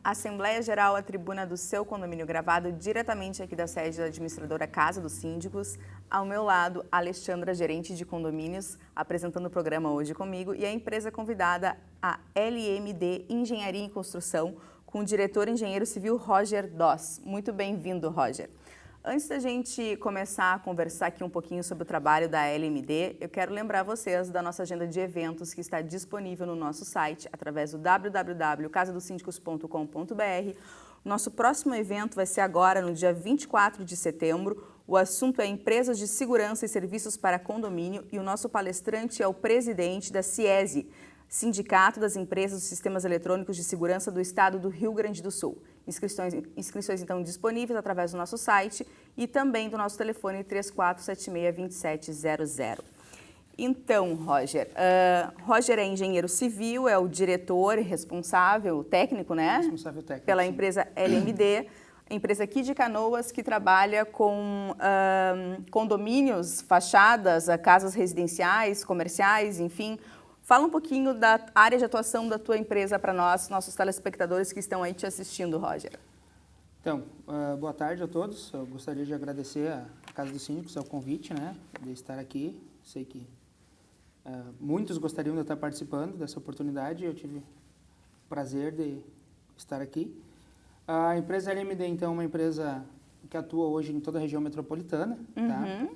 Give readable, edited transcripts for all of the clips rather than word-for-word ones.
Assembleia Geral, a tribuna do seu condomínio, gravado diretamente aqui da sede da administradora Casa dos Síndicos. Ao meu lado, Alexandra, gerente de condomínios, apresentando o programa hoje comigo, e a empresa convidada, a LMD Engenharia e Construção, com o diretor engenheiro civil Roger Doss. Muito bem-vindo, Roger. Antes da gente começar a conversar aqui um pouquinho sobre o trabalho da LMD, eu quero lembrar vocês da nossa agenda de eventos que está disponível no nosso site, através do www.casadosindicos.com.br. Nosso próximo evento vai ser agora, no dia 24 de setembro. O assunto é Empresas de Segurança e Serviços para Condomínio, e o nosso palestrante é o presidente da CIESE, Sindicato das Empresas dos Sistemas Eletrônicos de Segurança do Estado do Rio Grande do Sul. Inscrições então disponíveis através do nosso site e também do nosso telefone 3476-2700. Então, Roger, Roger é engenheiro civil, é o diretor responsável técnico, né? Responsável técnico, pela sim. empresa LMD, empresa aqui de Canoas que trabalha com condomínios, fachadas, casas residenciais, comerciais, enfim. Fala um pouquinho da área de atuação da tua empresa para nós, nossos telespectadores que estão aí te assistindo, Roger. Então, boa tarde a todos. Eu gostaria de agradecer à Casa dos Síndicos, ao convite, né, de estar aqui. Sei que muitos gostariam de estar participando dessa oportunidade. Eu tive o prazer de estar aqui. A empresa LMD, então, é uma empresa que atua hoje em toda a região metropolitana. Uhum.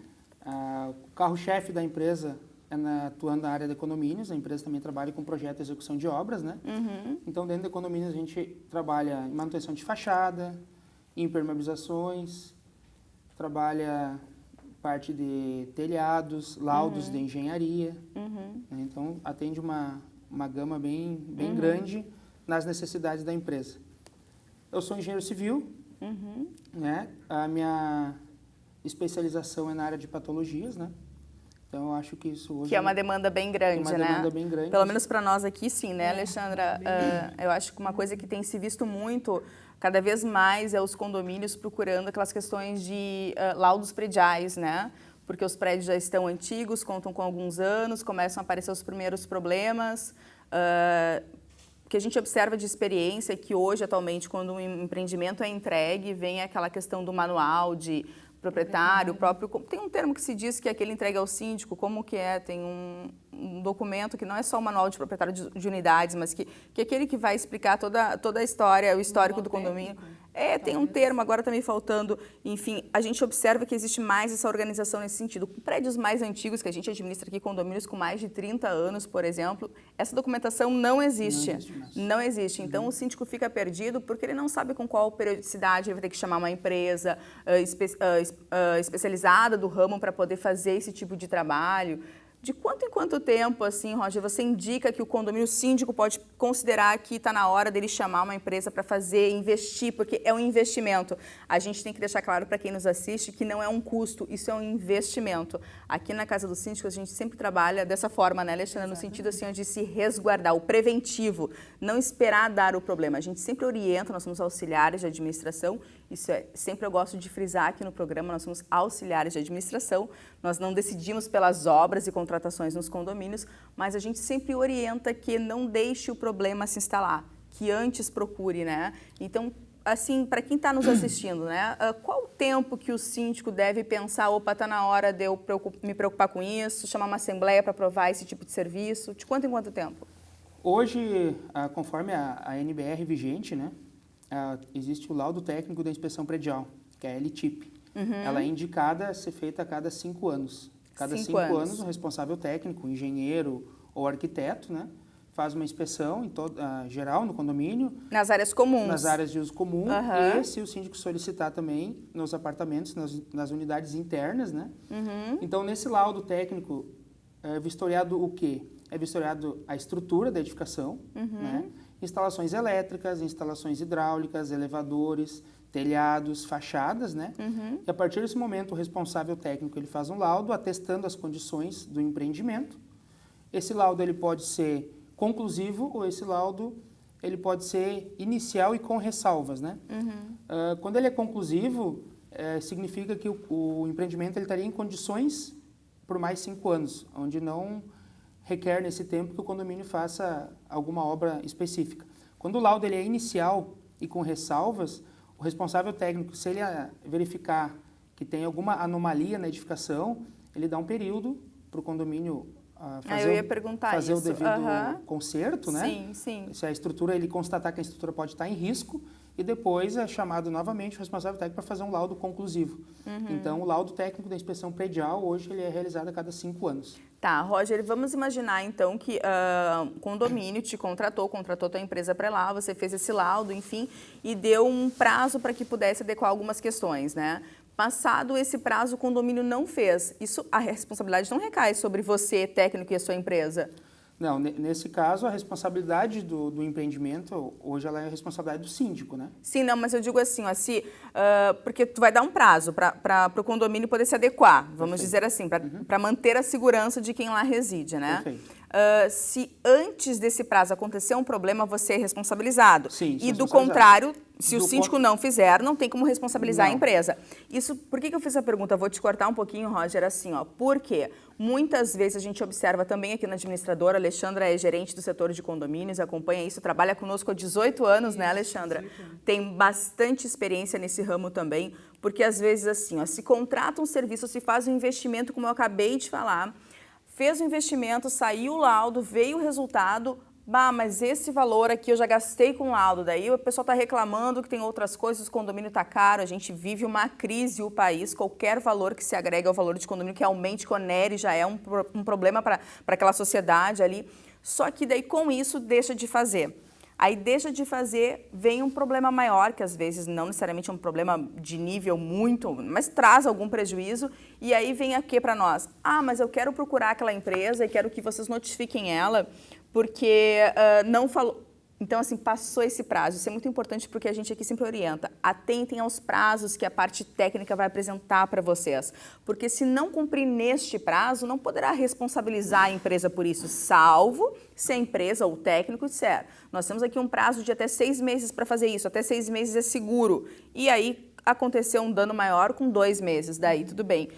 Tá? O carro-chefe da empresa atuando na área de condomínios. A empresa também trabalha com projeto e execução de obras, né? Uhum. Então, dentro de condomínios, a gente trabalha em manutenção de fachada, impermeabilizações, trabalha parte de telhados, laudos de engenharia. Uhum. Né? Então, atende uma gama bem Uhum. grande nas necessidades da empresa. Eu sou engenheiro civil, Uhum. né? A minha especialização é na área de patologias, né? Então, eu acho que isso hoje... Que é uma demanda bem grande, uma demanda bem grande. Pelo menos para nós aqui, sim, né, Alexandra? Eu acho que uma coisa que tem se visto muito, cada vez mais, é os condomínios procurando aquelas questões de laudos prediais, né? Porque os prédios já estão antigos, contam com alguns anos, começam a aparecer os primeiros problemas. O que a gente observa de experiência é que hoje, atualmente, quando um empreendimento é entregue, vem aquela questão do manual de proprietário, próprio, tem um termo que se diz que é aquele entregue ao síndico, como que é, tem um documento que não é só o manual de proprietário de unidades, mas que é aquele que vai explicar toda a história, o histórico do condomínio. Tem um termo, agora está me faltando, enfim, a gente observa que existe mais essa organização nesse sentido. Prédios mais antigos, que a gente administra aqui, condomínios com mais de 30 anos, por exemplo, essa documentação não existe. Não existe. Então, o síndico fica perdido porque ele não sabe com qual periodicidade ele vai ter que chamar uma empresa especializada do ramo para poder fazer esse tipo de trabalho. De quanto em quanto tempo, assim, Roger, você indica que o condomínio síndico pode considerar que está na hora dele chamar uma empresa para fazer, investir, porque é um investimento. A gente tem que deixar claro para quem nos assiste que não é um custo, isso é um investimento. Aqui na Casa dos Síndicos a gente sempre trabalha dessa forma, né, Alexandra? No sentido assim, de se resguardar, o preventivo, não esperar dar o problema. A gente sempre orienta, nós somos auxiliares de administração, sempre eu gosto de frisar aqui no programa, nós somos auxiliares de administração, nós não decidimos pelas obras e contratações nos condomínios, mas a gente sempre orienta que não deixe o problema se instalar, que antes procure, né? Então, assim, para quem está nos assistindo, né? Qual o tempo que o síndico deve pensar, opa, está na hora de eu me preocupar com isso, chamar uma assembleia para aprovar esse tipo de serviço? De quanto em quanto tempo? Hoje, conforme a NBR vigente, né? Existe o laudo técnico da inspeção predial, que é a LTIP. Uhum. Ela é indicada a ser feita a cada 5 anos. Cada 5 anos, o responsável técnico, engenheiro ou arquiteto, né, faz uma inspeção geral no condomínio. Nas áreas comuns. Nas áreas de uso comum. Uhum. E, se o síndico solicitar também, nos apartamentos, nas unidades internas, né? Uhum. Então, nesse laudo técnico, é vistoriado o quê? É vistoriado a estrutura da edificação, né? Instalações elétricas, instalações hidráulicas, elevadores, telhados, fachadas, né? E a partir desse momento, o responsável técnico ele faz um laudo atestando as condições do empreendimento. Esse laudo ele pode ser conclusivo ou esse laudo ele pode ser inicial e com ressalvas, né? Quando ele é conclusivo, significa que o empreendimento ele estaria em condições por mais 5 anos, onde não requer nesse tempo que o condomínio faça alguma obra específica. Quando o laudo ele é inicial, e com ressalvas, o responsável técnico, se ele verificar que tem alguma anomalia na edificação, ele dá um período para o condomínio fazer o devido conserto, né? Sim, sim. Se a estrutura, ele constatar que a estrutura pode estar em risco, e depois é chamado novamente o responsável técnico para fazer um laudo conclusivo. Então, o laudo técnico da inspeção predial, hoje, ele é realizado a cada 5 anos. Tá, Roger, vamos imaginar então que o condomínio te contratou tua empresa para lá, você fez esse laudo, enfim, e deu um prazo para que pudesse adequar algumas questões, né? Passado esse prazo, o condomínio não fez. Isso, a responsabilidade não recai sobre você, técnico, e a sua empresa? Não, nesse caso, a responsabilidade do empreendimento, hoje, ela é a responsabilidade do síndico, né? Sim, não, mas eu digo assim, ó, porque tu vai dar um prazo para o condomínio poder se adequar, vamos dizer assim, para manter a segurança de quem lá reside, né? Perfeito. Se antes desse prazo acontecer um problema, você é responsabilizado. Sim, e do contrário, se o síndico não fizer, não tem como responsabilizar a empresa. Isso, por que eu fiz a pergunta? Vou te cortar um pouquinho, Roger, assim, ó, porque muitas vezes a gente observa também aqui na administradora, a Alexandra é gerente do setor de condomínios, acompanha isso, trabalha conosco há 18 anos, né, Alexandra? Tem bastante experiência nesse ramo também, porque às vezes assim, ó, se contrata um serviço, se faz um investimento, como eu acabei de falar, fez o investimento, saiu o laudo, veio o resultado, mas esse valor aqui eu já gastei com o laudo, daí o pessoal está reclamando que tem outras coisas, o condomínio está caro, a gente vive uma crise, o país, qualquer valor que se agrega ao valor de condomínio que aumente, que onere, já é um problema para aquela sociedade ali, só que daí com isso deixa de fazer. Aí deixa de fazer, vem um problema maior, que às vezes não necessariamente é um problema de nível muito, mas traz algum prejuízo, e aí vem aqui para nós. Mas eu quero procurar aquela empresa e quero que vocês notifiquem ela, porque não falou... Então, assim, passou esse prazo. Isso é muito importante porque a gente aqui sempre orienta. Atentem aos prazos que a parte técnica vai apresentar para vocês. Porque se não cumprir neste prazo, não poderá responsabilizar a empresa por isso, salvo se a empresa ou o técnico disser: nós temos aqui um prazo de até 6 meses para fazer isso, até 6 meses é seguro. E aí aconteceu um dano maior com 2 meses, daí tudo bem.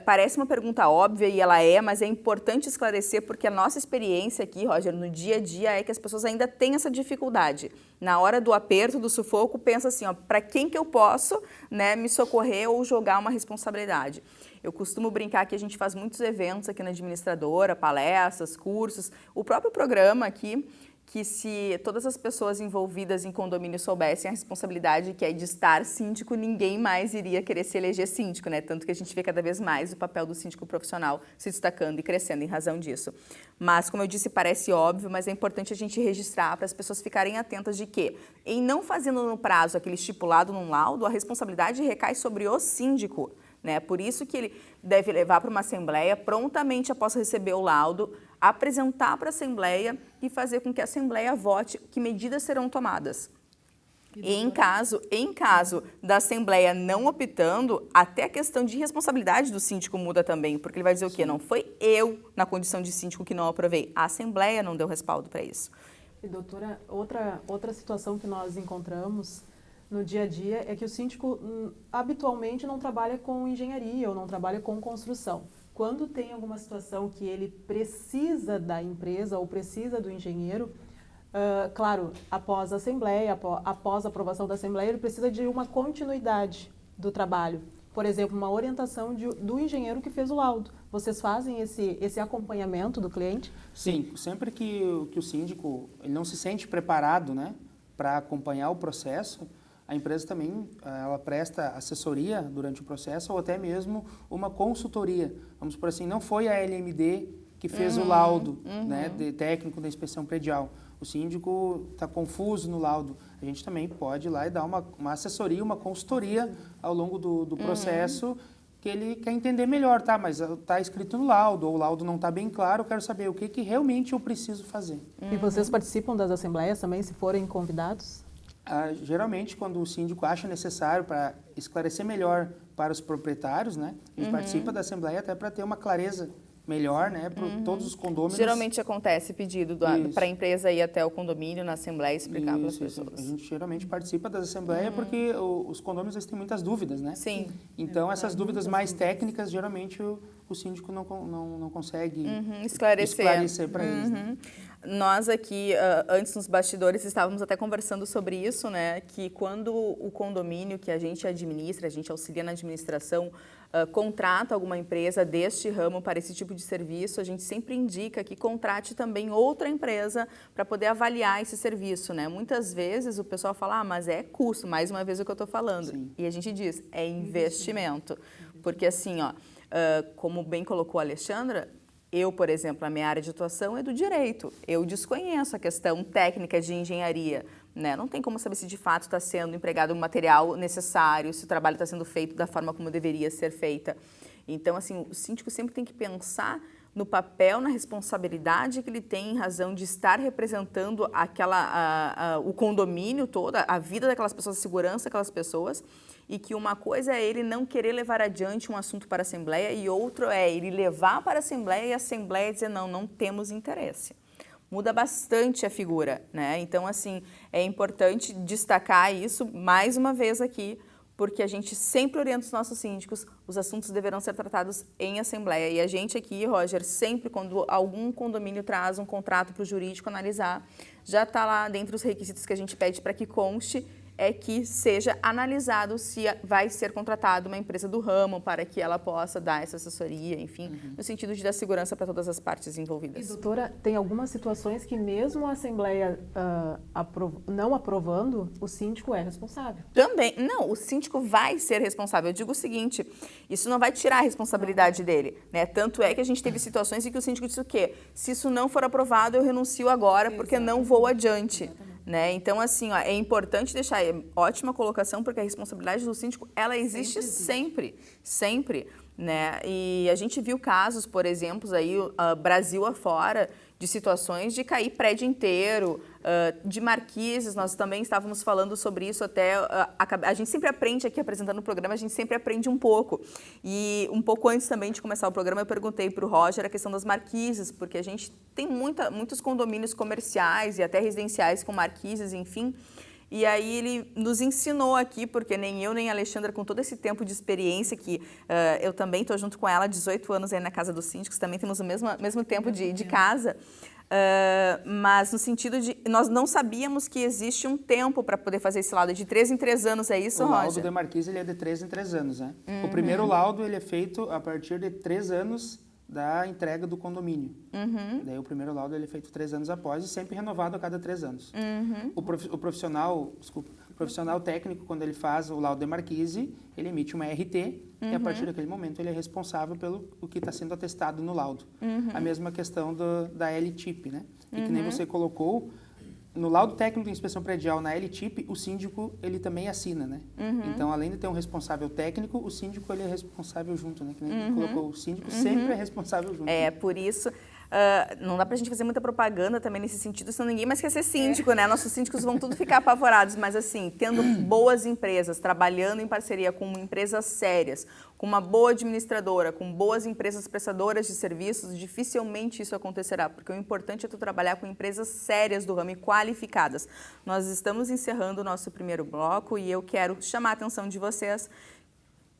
Parece uma pergunta óbvia e ela é, mas é importante esclarecer porque a nossa experiência aqui, Roger, no dia a dia é que as pessoas ainda têm essa dificuldade. Na hora do aperto, do sufoco, pensa assim, para quem que eu posso, né, me socorrer ou jogar uma responsabilidade? Eu costumo brincar que a gente faz muitos eventos aqui na administradora, palestras, cursos, o próprio programa aqui, que se todas as pessoas envolvidas em condomínio soubessem a responsabilidade que é de estar síndico, ninguém mais iria querer se eleger síndico, né? Tanto que a gente vê cada vez mais o papel do síndico profissional se destacando e crescendo em razão disso. Mas, como eu disse, parece óbvio, mas é importante a gente registrar para as pessoas ficarem atentas de que, em não fazendo no prazo aquele estipulado num laudo, a responsabilidade recai sobre o síndico, né? Por isso que ele deve levar para uma assembleia prontamente após receber o laudo, apresentar para a Assembleia e fazer com que a Assembleia vote que medidas serão tomadas. E em caso da Assembleia não optando, até a questão de responsabilidade do síndico muda também, porque ele vai dizer o quê? Não foi eu, na condição de síndico, que não aprovei. A Assembleia não deu respaldo para isso. E, doutora, outra situação que nós encontramos no dia a dia é que o síndico habitualmente não trabalha com engenharia ou não trabalha com construção. Quando tem alguma situação que ele precisa da empresa ou precisa do engenheiro, claro, após a Assembleia, após a aprovação da Assembleia, ele precisa de uma continuidade do trabalho. Por exemplo, uma orientação do engenheiro que fez o laudo. Vocês fazem esse acompanhamento do cliente? Sim, sempre que o síndico ele não se sente preparado, né, para acompanhar o processo, a empresa também ela presta assessoria durante o processo ou até mesmo uma consultoria. Vamos por assim, não foi a LMD que fez o laudo né, de técnico da inspeção predial. O síndico está confuso no laudo. A gente também pode ir lá e dar uma assessoria, uma consultoria ao longo do processo que ele quer entender melhor, tá? Mas está escrito no laudo, ou o laudo não está bem claro, eu quero saber o que realmente eu preciso fazer. E vocês participam das assembleias também, se forem convidados? Geralmente, quando o síndico acha necessário para esclarecer melhor para os proprietários, né, a gente participa da assembleia até para ter uma clareza melhor, né, para todos os condôminos. Geralmente acontece pedido para a empresa ir até o condomínio na assembleia e explicar para as pessoas. A gente geralmente participa das assembleias porque os condôminos eles têm muitas dúvidas, né? Sim. Então, essas dúvidas mais técnicas, geralmente o o síndico não consegue esclarecer para eles. Né? Nós aqui, antes nos bastidores, estávamos até conversando sobre isso, né? Que quando o condomínio que a gente administra, a gente auxilia na administração, contrata alguma empresa deste ramo para esse tipo de serviço, a gente sempre indica que contrate também outra empresa para poder avaliar esse serviço, né? Muitas vezes o pessoal fala, mas é custo, mais uma vez o que eu estou falando. Sim. E a gente diz, é investimento. Porque assim, como bem colocou a Alexandra, eu, por exemplo, a minha área de atuação é do direito. Eu desconheço a questão técnica de engenharia. Né? Não tem como saber se de fato está sendo empregado o material necessário, se o trabalho está sendo feito da forma como deveria ser feita. Então, assim, o síndico sempre tem que pensar no papel, na responsabilidade que ele tem em razão de estar representando o condomínio todo, a vida daquelas pessoas, a segurança daquelas pessoas, e que uma coisa é ele não querer levar adiante um assunto para a Assembleia e outro é ele levar para a Assembleia e a Assembleia dizer não temos interesse. Muda bastante a figura, né? Então, assim, é importante destacar isso mais uma vez aqui, porque a gente sempre orienta os nossos síndicos, os assuntos deverão ser tratados em assembleia. E a gente aqui, Roger, sempre quando algum condomínio traz um contrato para o jurídico analisar, já está lá dentro os requisitos que a gente pede para que conste, é que seja analisado se vai ser contratada uma empresa do ramo para que ela possa dar essa assessoria, enfim, no sentido de dar segurança para todas as partes envolvidas. E, doutora, tem algumas situações que mesmo a Assembleia não aprovando, o síndico é responsável? Também. Não, o síndico vai ser responsável. Eu digo o seguinte, isso não vai tirar a responsabilidade dele, né? Tanto é que a gente teve situações em que o síndico disse o quê? Se isso não for aprovado, eu renuncio agora porque não vou adiante. Né? Então, assim, é importante deixar, ótima colocação, porque a responsabilidade do síndico, ela existe sempre, né? E a gente viu casos, por exemplo, aí, Brasil afora, de situações de cair prédio inteiro, de marquises, nós também estávamos falando sobre isso até, a gente sempre aprende aqui apresentando o programa, a gente sempre aprende um pouco. E um pouco antes também de começar o programa, eu perguntei para o Roger a questão das marquises, porque a gente tem muitos condomínios comerciais e até residenciais com marquises, enfim. E aí ele nos ensinou aqui, porque nem eu nem a Alexandra, com todo esse tempo de experiência, que eu também estou junto com ela, 18 anos aí na Casa dos Síndicos, também temos o mesmo tempo de casa, mas no sentido de, nós não sabíamos que existe um tempo para poder fazer esse laudo, de 3 em 3 anos, é isso, Roger? O laudo de marquise ele é de 3 em 3 anos, né? O primeiro laudo ele é feito a partir de 3 anos da entrega do condomínio. Daí o primeiro laudo ele é feito 3 anos após e sempre renovado a cada 3 anos. O profissional técnico, quando ele faz o laudo de marquise, ele emite uma RT e a partir daquele momento ele é responsável pelo o que está sendo atestado no laudo. A mesma questão da LTIP, né? E que nem você colocou, no laudo técnico de inspeção predial na LTIP, o síndico ele também assina, né? Então, além de ter um responsável técnico, o síndico ele é responsável junto, né? Que nem colocou, o síndico sempre é responsável junto. É, por isso, não dá pra gente fazer muita propaganda também nesse sentido, senão ninguém mais quer ser síndico, né? Nossos síndicos vão tudo ficar apavorados, mas assim, tendo boas empresas, trabalhando em parceria com empresas sérias, com uma boa administradora, com boas empresas prestadoras de serviços, dificilmente isso acontecerá, porque o importante é tu trabalhar com empresas sérias do ramo e qualificadas. Nós estamos encerrando o nosso primeiro bloco e eu quero chamar a atenção de vocês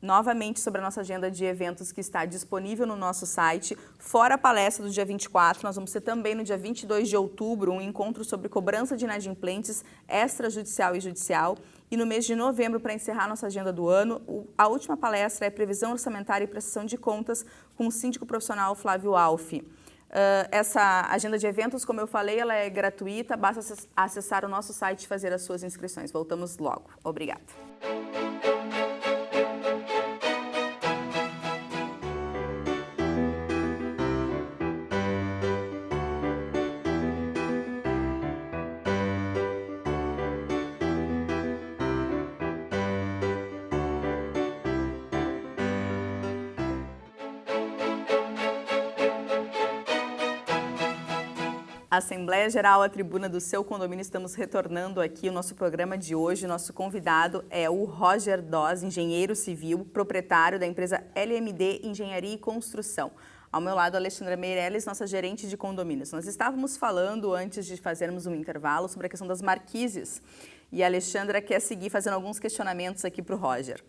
novamente sobre a nossa agenda de eventos que está disponível no nosso site. Fora a palestra do dia 24, nós vamos ter também no dia 22 de outubro um encontro sobre cobrança de inadimplentes extrajudicial e judicial. E no mês de novembro, para encerrar nossa agenda do ano, a última palestra é Previsão Orçamentária e Prestação de Contas com o síndico profissional Flávio Alfi. Essa agenda de eventos, como eu falei, ela é gratuita, basta acessar o nosso site e fazer as suas inscrições. Voltamos logo. Obrigada. Assembleia Geral, a tribuna do seu condomínio, estamos retornando aqui o nosso programa de hoje. Nosso convidado é o Roger Doss, engenheiro civil, proprietário da empresa LMD Engenharia e Construção. Ao meu lado, a Alexandra Meirelles, nossa gerente de condomínios. Nós estávamos falando, antes de fazermos um intervalo, sobre a questão das marquises. E a Alexandra quer seguir fazendo alguns questionamentos aqui para o Roger.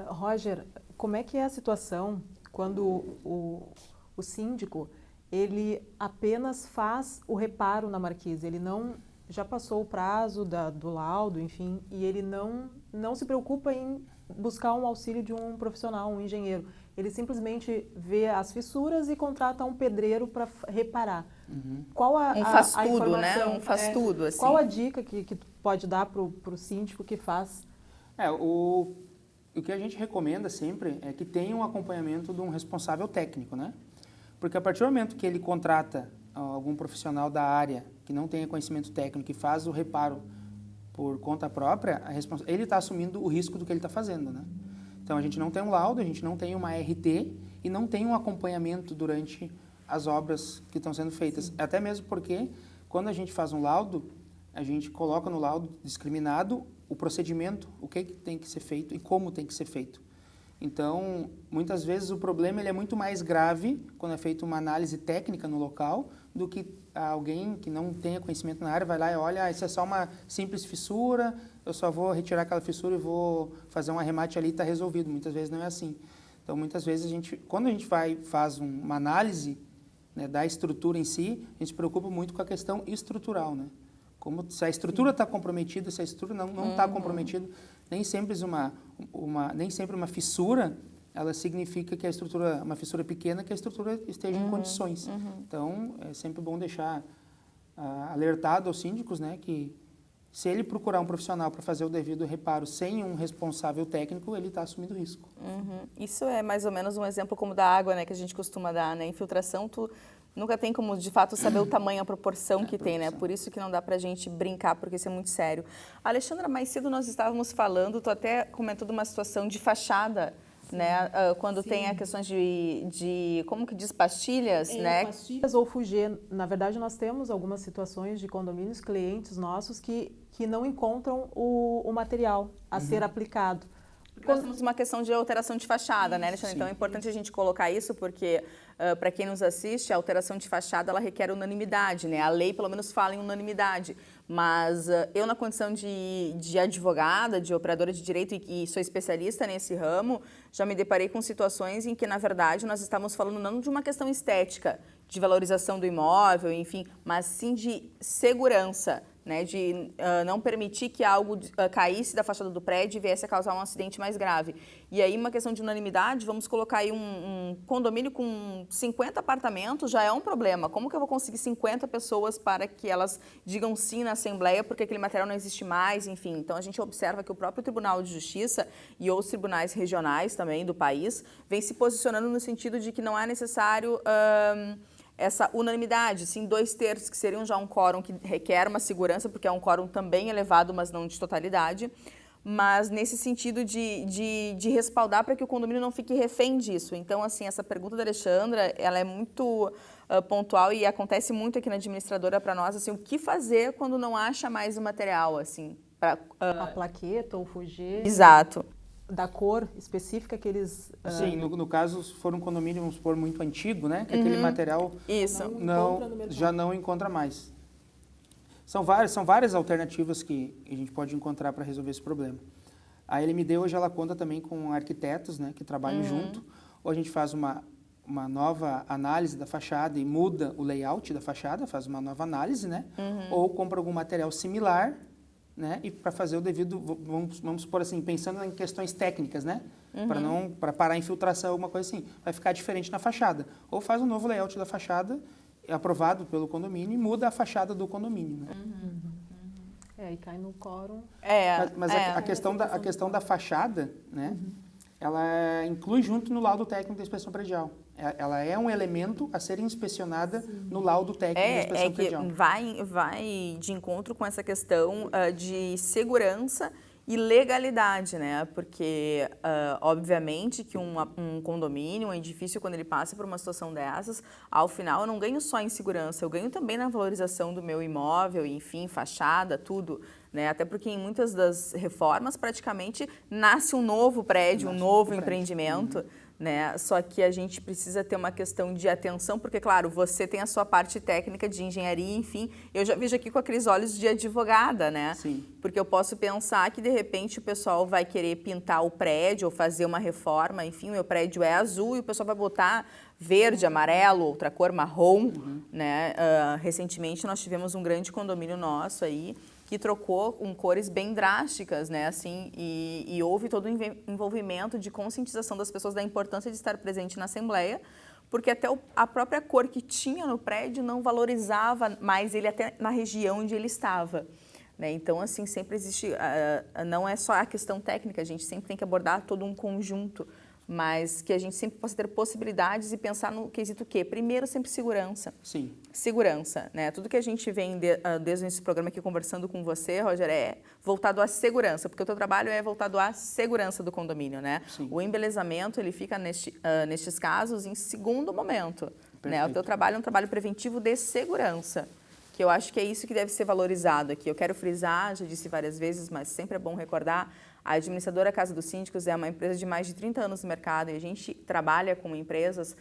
Roger, como é que é a situação quando o síndico, ele apenas faz o reparo na marquise, ele não, já passou o prazo do laudo, enfim, e ele não se preocupa em buscar um auxílio de um profissional, um engenheiro. Ele simplesmente vê as fissuras e contrata um pedreiro para reparar. Qual faz a tudo, né? informação, Faz tudo, assim. Qual a dica que tu pode dar para o síndico que faz? O que a gente recomenda sempre é que tenha um acompanhamento de um responsável técnico, né? Porque a partir do momento que ele contrata algum profissional da área que não tenha conhecimento técnico e faz o reparo por conta própria, ele está assumindo o risco do que ele está fazendo, né? Então, a gente não tem um laudo, a gente não tem uma RT e não tem um acompanhamento durante as obras que estão sendo feitas. Sim. Até mesmo porque, quando a gente faz um laudo, a gente coloca no laudo discriminado o procedimento, o que tem que ser feito e como tem que ser feito. Então, muitas vezes o problema ele é muito mais grave quando é feita uma análise técnica no local do que alguém que não tenha conhecimento na área vai lá e olha, isso é só uma simples fissura, eu só vou retirar aquela fissura e vou fazer um arremate ali e está resolvido. Muitas vezes não é assim. Então, muitas vezes, quando a gente faz uma análise, né, da estrutura em si, a gente se preocupa muito com a questão estrutural, né? Como se a estrutura está comprometida, se a estrutura não está comprometida, nem sempre uma fissura, ela significa que a estrutura, uma fissura pequena, que a estrutura esteja em condições. Então, é sempre bom deixar alertado aos síndicos, né, que se ele procurar um profissional para fazer o devido reparo sem um responsável técnico, ele está assumindo risco. Isso é mais ou menos um exemplo como da água, né, que a gente costuma dar, né? Infiltração, tu nunca tem como, de fato, saber o tamanho, a proporção que tem, né? Por isso que não dá pra gente brincar, porque isso é muito sério. Alexandra, mais cedo nós estávamos falando, tu até comentou de uma situação de fachada, sim, né? Quando sim, tem a questões como que diz, pastilhas, né? Pastilhas ou fugir. Na verdade, nós temos algumas situações de condomínios, clientes nossos, que não encontram o material a ser aplicado. Nós temos uma questão de alteração de fachada, né, Alexandre? Então é importante a gente colocar isso porque, para quem nos assiste, a alteração de fachada ela requer unanimidade, né? A lei, pelo menos, fala em unanimidade. Mas eu, na condição de advogada, de operadora de direito e sou especialista nesse ramo, já me deparei com situações em que, na verdade, nós estamos falando não de uma questão estética, de valorização do imóvel, enfim, mas sim de segurança, né, de não permitir que algo caísse da fachada do prédio e viesse a causar um acidente mais grave. E aí, uma questão de unanimidade, vamos colocar aí um condomínio com 50 apartamentos, já é um problema. Como que eu vou conseguir 50 pessoas para que elas digam sim na Assembleia, porque aquele material não existe mais, enfim. Então, a gente observa que o próprio Tribunal de Justiça e outros tribunais regionais também do país vem se posicionando no sentido de que não é necessário essa unanimidade, sim, 2/3, que seriam já um quórum que requer uma segurança, porque é um quórum também elevado, mas não de totalidade, mas nesse sentido de respaldar para que o condomínio não fique refém disso. Então, assim, essa pergunta da Alexandra, ela é muito pontual e acontece muito aqui na administradora para nós, assim, o que fazer quando não acha mais o material, assim? A plaqueta ou fugir. Exato. Da cor específica que eles... Sim, no caso, se for um condomínio, vamos supor, muito antigo, né? Que aquele material já não encontra mais. São várias alternativas que a gente pode encontrar para resolver esse problema. A LMD hoje ela conta também com arquitetos, né, que trabalham junto. Ou a gente faz uma nova análise da fachada e muda o layout da fachada, faz uma nova análise, né? Ou compra algum material similar, né? E para fazer o devido, vamos supor assim, pensando em questões técnicas, né? Para parar a infiltração, alguma coisa assim, vai ficar diferente na fachada. Ou faz um novo layout da fachada, aprovado pelo condomínio, e muda a fachada do condomínio, né? E cai no quórum. Mas a questão da fachada, né? Ela inclui junto no laudo técnico da inspeção predial. Ela é um elemento a ser inspecionada no laudo técnico da inspeção predial. Vai de encontro com essa questão de segurança e legalidade, né? Porque, obviamente, que um condomínio, um edifício, quando ele passa por uma situação dessas, ao final eu não ganho só em segurança, eu ganho também na valorização do meu imóvel, enfim, fachada, tudo, né? Até porque em muitas das reformas, praticamente, nasce um novo prédio, um novo empreendimento, né? Só que a gente precisa ter uma questão de atenção, porque, claro, você tem a sua parte técnica de engenharia, enfim, eu já vejo aqui com aqueles olhos de advogada, né? Sim. Porque eu posso pensar que, de repente, o pessoal vai querer pintar o prédio ou fazer uma reforma, enfim, o meu prédio é azul e o pessoal vai botar verde, amarelo, outra cor, marrom, né? Recentemente nós tivemos um grande condomínio nosso aí, que trocou com cores bem drásticas, né, assim, e houve todo um envolvimento de conscientização das pessoas da importância de estar presente na Assembleia, porque até a própria cor que tinha no prédio não valorizava mais ele até na região onde ele estava, né, então, assim, sempre existe, não é só a questão técnica, a gente sempre tem que abordar todo um conjunto, mas que a gente sempre possa ter possibilidades e pensar no quesito quê? Primeiro, sempre segurança. Sim. Segurança, né? Tudo que a gente vem desde esse programa aqui conversando com você, Roger, é voltado à segurança, porque o teu trabalho é voltado à segurança do condomínio, né? Sim. O embelezamento, ele fica nestes casos em segundo momento, né? O teu trabalho é um trabalho preventivo de segurança, que eu acho que é isso que deve ser valorizado aqui. Eu quero frisar, já disse várias vezes, mas sempre é bom recordar, a administradora Casa dos Síndicos é uma empresa de mais de 30 anos no mercado e a gente trabalha com empresas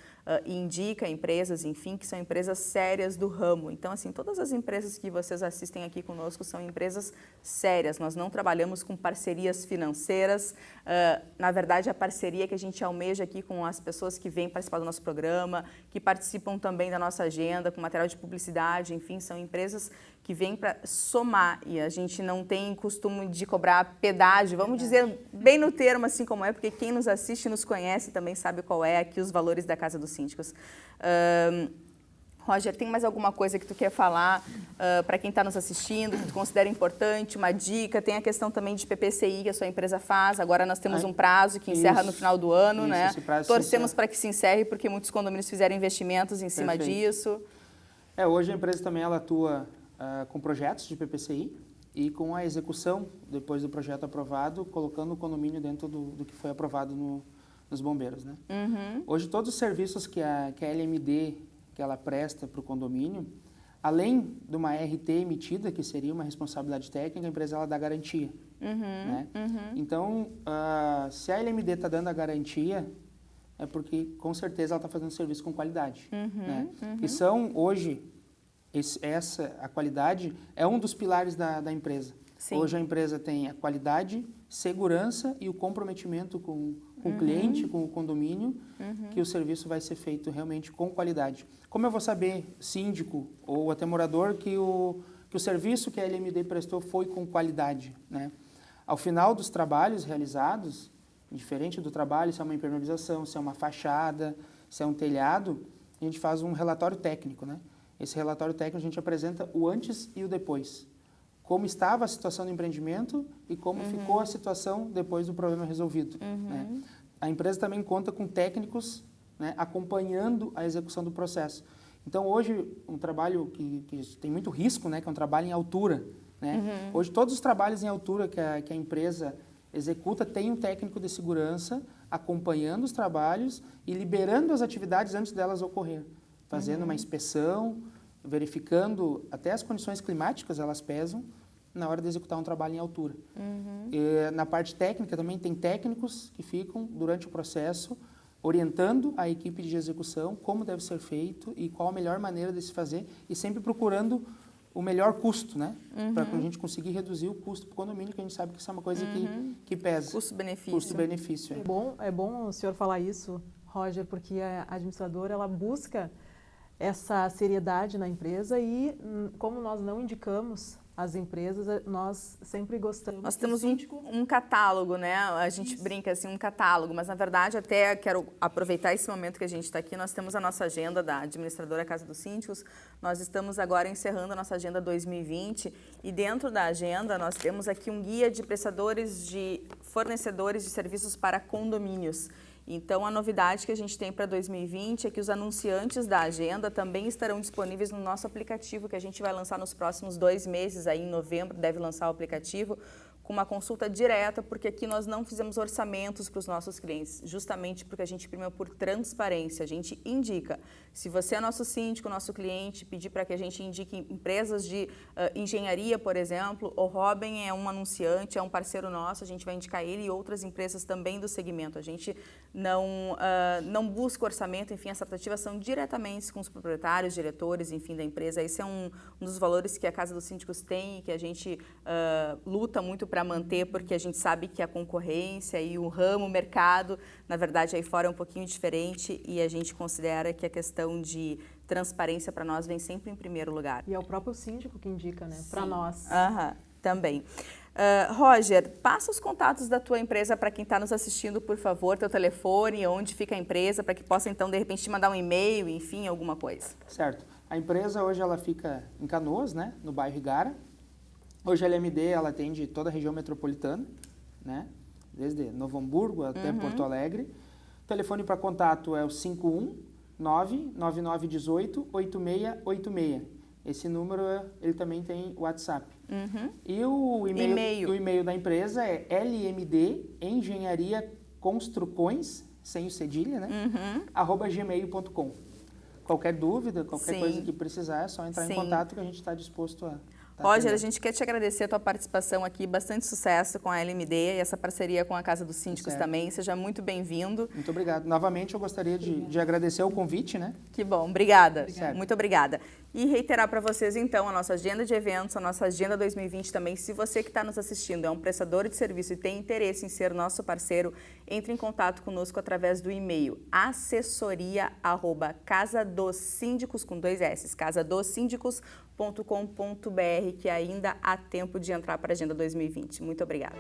e indica empresas, enfim, que são empresas sérias do ramo. Então, assim, todas as empresas que vocês assistem aqui conosco são empresas sérias. Nós não trabalhamos com parcerias financeiras. Na verdade, a parceria que a gente almeja aqui com as pessoas que vêm participar do nosso programa, que participam também da nossa agenda, com material de publicidade, enfim, são empresas que vêm para somar e a gente não tem costume de cobrar pedágio, vamos dizer bem no termo assim como é, porque quem nos assiste e nos conhece também sabe qual é aqui os valores da Casa dos Síndicos. Roger, tem mais alguma coisa que tu quer falar para quem está nos assistindo, que tu considera importante, uma dica? Tem a questão também de PPCI que a sua empresa faz, agora nós temos um prazo que encerra no final do ano, né? Torcemos para que se encerre, porque muitos condomínios fizeram investimentos em cima disso. Hoje a empresa também ela atua com projetos de PPCI e com a execução, depois do projeto aprovado, colocando o condomínio dentro do que foi aprovado nos bombeiros, né? Hoje todos os serviços que a LMD que ela presta para o condomínio, além de uma RT emitida, que seria uma responsabilidade técnica, a empresa ela dá garantia, né? Então, se a LMD está dando a garantia, é porque com certeza ela está fazendo serviço com qualidade, né? E são hoje a qualidade é um dos pilares da empresa. Sim. Hoje a empresa tem a qualidade, segurança e o comprometimento com o cliente, com o condomínio, que o serviço vai ser feito realmente com qualidade. Como eu vou saber, síndico ou até morador, que o serviço que a LMD prestou foi com qualidade, né? Ao final dos trabalhos realizados, diferente do trabalho, se é uma impermeabilização, se é uma fachada, se é um telhado, a gente faz um relatório técnico, né? Esse relatório técnico a gente apresenta o antes e o depois. Como estava a situação do empreendimento e como ficou a situação depois do problema resolvido, né? A empresa também conta com técnicos, né, acompanhando a execução do processo. Então, hoje, um trabalho que tem muito risco, né, que é um trabalho em altura, né? Hoje, todos os trabalhos em altura que a empresa executa tem um técnico de segurança acompanhando os trabalhos e liberando as atividades antes delas ocorrer, fazendo uma inspeção, verificando até as condições climáticas, elas pesam na hora de executar um trabalho em altura. E, na parte técnica também tem técnicos que ficam durante o processo orientando a equipe de execução como deve ser feito e qual a melhor maneira de se fazer e sempre procurando o melhor custo, né? Para que a gente conseguir reduzir o custo para o condomínio, que a gente sabe que isso é uma coisa que pesa. Custo-benefício. Custo-benefício. É bom o senhor falar isso, Roger, porque a administradora ela busca essa seriedade na empresa e, como nós não indicamos as empresas, nós sempre gostamos. Nós temos um catálogo, né? A gente brinca assim, um catálogo, mas na verdade até quero aproveitar esse momento que a gente está aqui, nós temos a nossa agenda da administradora Casa dos Síndicos, nós estamos agora encerrando a nossa agenda 2020 e dentro da agenda nós temos aqui um guia de fornecedores de serviços para condomínios. Então, a novidade que a gente tem para 2020 é que os anunciantes da agenda também estarão disponíveis no nosso aplicativo, que a gente vai lançar nos próximos 2 meses, aí em novembro deve lançar o aplicativo, com uma consulta direta, porque aqui nós não fizemos orçamentos para os nossos clientes, justamente porque a gente prima por transparência, a gente indica. Se você é nosso síndico, nosso cliente, pedir para que a gente indique empresas de engenharia, por exemplo, o Robin é um anunciante, é um parceiro nosso, a gente vai indicar ele e outras empresas também do segmento. A gente não busca orçamento, enfim, as tratativas são diretamente com os proprietários, diretores, enfim, da empresa. Esse é um dos valores que a Casa dos Síndicos tem e que a gente luta muito para manter, porque a gente sabe que a concorrência e o ramo, o mercado, na verdade, aí fora é um pouquinho diferente e a gente considera que a questão de transparência para nós vem sempre em primeiro lugar. E é o próprio síndico que indica, né, para nós. Também. Roger, passa os contatos da tua empresa para quem está nos assistindo, por favor, teu telefone, onde fica a empresa, para que possa, então, de repente, te mandar um e-mail, enfim, alguma coisa. Certo. A empresa hoje ela fica em Canoas, né, no bairro Igara. Hoje a LMD ela atende toda a região metropolitana, né, desde Novo Hamburgo até Porto Alegre. O telefone para contato é o 519-9918-8686. Esse número ele também tem WhatsApp. E o e-mail da empresa é lmdengenhariaconstrucões, sem o cedilha, né, @gmail.com. Qualquer dúvida, qualquer coisa que precisar, é só entrar em contato que a gente está disposto a... Roger, a gente quer te agradecer a tua participação aqui, bastante sucesso com a LMD e essa parceria com a Casa dos Síndicos também. Seja muito bem-vindo. Muito obrigado. Novamente, eu gostaria de agradecer o convite, né? Que bom, obrigada. Muito obrigada. E reiterar para vocês, então, a nossa agenda de eventos, a nossa agenda 2020 também. Se você que está nos assistindo é um prestador de serviço e tem interesse em ser nosso parceiro, entre em contato conosco através do e-mail assessoria@casadosíndicos, com 2 S, casadosíndicos.com.br, que ainda há tempo de entrar para a Agenda 2020. Muito obrigada.